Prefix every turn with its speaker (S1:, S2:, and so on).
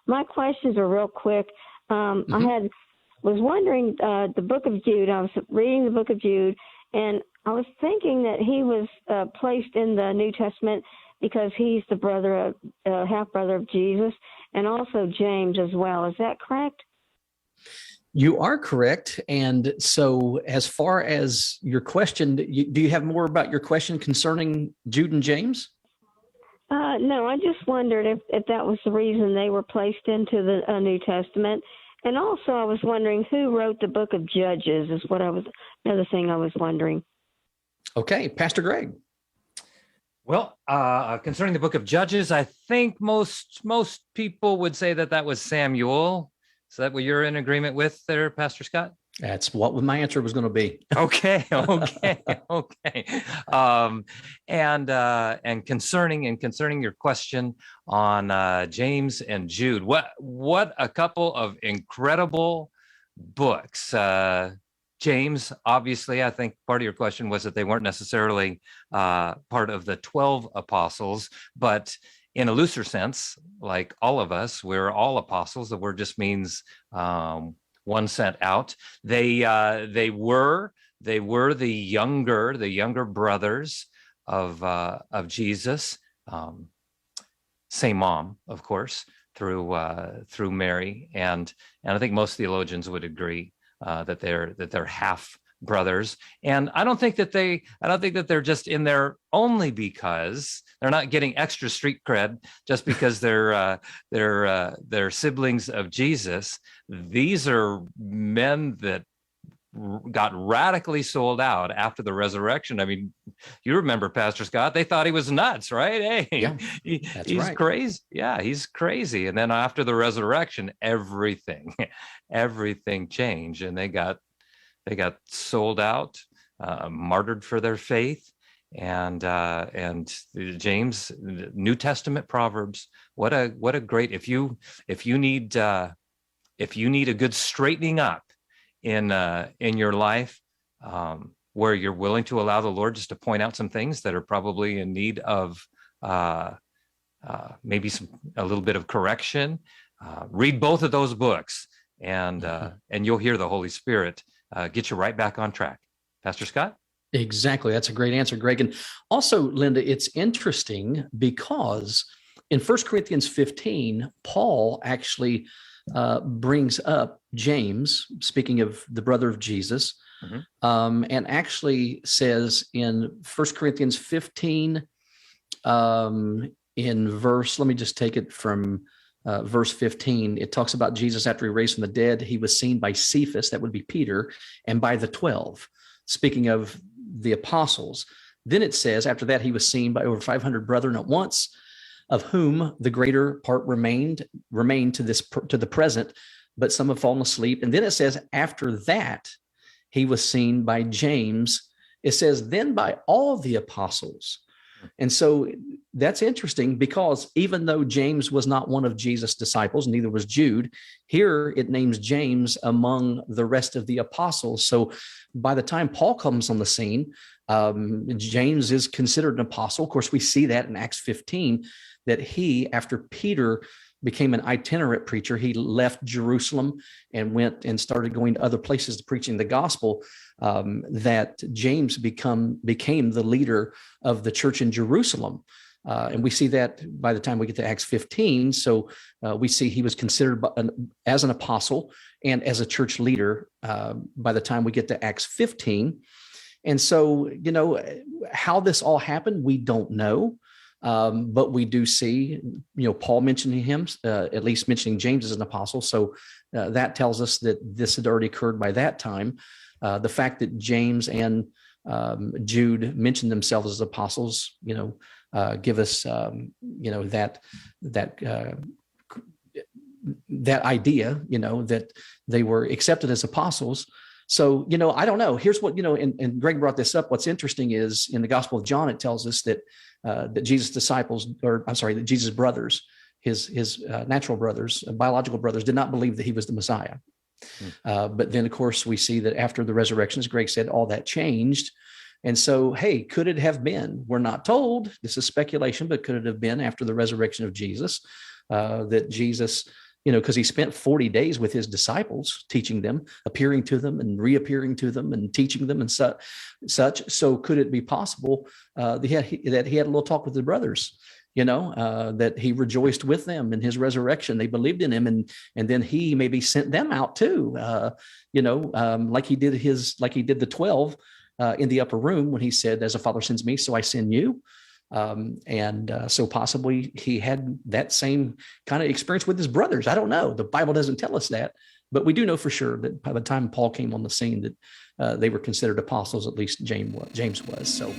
S1: my questions are real quick. I was wondering the book of Jude. I was reading the book of Jude, and I was thinking that he was placed in the New Testament because he's the brother of half brother of Jesus, and also James as well. Is that correct?
S2: You are correct. And so as far as your question, do you have more about your question concerning Jude and James?
S1: No, I just wondered if that was the reason they were placed into the New Testament. And also I was wondering who wrote the book of Judges is another thing I was wondering. Okay,
S2: Pastor Greg.
S3: Well, concerning the book of Judges, I think most people would say that was Samuel. Is that what you're in agreement with there, Pastor Scott?
S2: That's what my answer was going to be.
S3: Okay. And concerning your question on James and Jude, what a couple of incredible books. James, obviously, I think part of your question was that they weren't necessarily part of the 12 apostles, but in a looser sense, like all of us, we're all apostles. The word just means one sent out. They were the younger brothers of Jesus. Same mom, of course, through Mary, and I think most theologians would agree that they're half brothers. And I don't think that they're just in there only because they're not getting extra street cred just because they're siblings of Jesus. These are men that got radically sold out after the resurrection. I mean, you remember Pastor Scott, they thought he was nuts, right? Hey,
S2: yeah,
S3: he's right. Crazy. Yeah, he's crazy. And then after the resurrection, everything changed, and they got sold out, martyred for their faith, and James, New Testament Proverbs. What a great, if you need a good straightening up in your life, where you're willing to allow the Lord just to point out some things that are probably in need of maybe a little bit of correction, read both of those books, and you'll hear the Holy Spirit get you right back on track. Pastor Scott?
S2: Exactly. That's a great answer, Greg. And also, Linda, it's interesting because in 1 Corinthians 15, Paul actually brings up James, speaking of the brother of Jesus, and actually says in 1 Corinthians 15, in verse, let me just take it from verse 15, it talks about Jesus after he raised from the dead. He was seen by Cephas, that would be Peter, and by the 12, speaking of the apostles. Then it says, after that, he was seen by over 500 brethren at once, of whom the greater part remained to the present, but some have fallen asleep. And then it says, after that, he was seen by James. It says, then by all the apostles. And so that's interesting because even though James was not one of Jesus' disciples, neither was Jude, here it names James among the rest of the apostles. So by the time Paul comes on the scene, James is considered an apostle. Of course, we see that in Acts 15, that he, after Peter became an itinerant preacher, he left Jerusalem and went and started going to other places to preaching the gospel, that James became the leader of the church in Jerusalem. And we see that by the time we get to Acts 15. So we see he was considered as an apostle and as a church leader by the time we get to Acts 15. And so, how this all happened, we don't know. But we do see, Paul mentioning him, at least mentioning James as an apostle. So that tells us that this had already occurred by that time. The fact that James and Jude mentioned themselves as apostles, give us, that idea, that they were accepted as apostles. So, I don't know. Here's what, and Greg brought this up. What's interesting is in the Gospel of John, it tells us that that Jesus' brothers, his natural brothers, biological brothers, did not believe that he was the Messiah. But then, of course, we see that after the resurrection, as Greg said, all that changed. And so, hey, could it have been? We're not told. This is speculation, but could it have been after the resurrection of Jesus that Jesus, because he spent 40 days with his disciples, teaching them, appearing to them and reappearing to them and teaching them and such. So could it be possible that he had a little talk with the brothers, that he rejoiced with them in his resurrection? They believed in him, and then he maybe sent them out too, like he did the 12 in the upper room when he said, "As a Father sends me, so I send you." So possibly he had that same kind of experience with his brothers. I don't know. The Bible doesn't tell us that, but we do know for sure that by the time Paul came on the scene, that they were considered apostles. At least James was. So.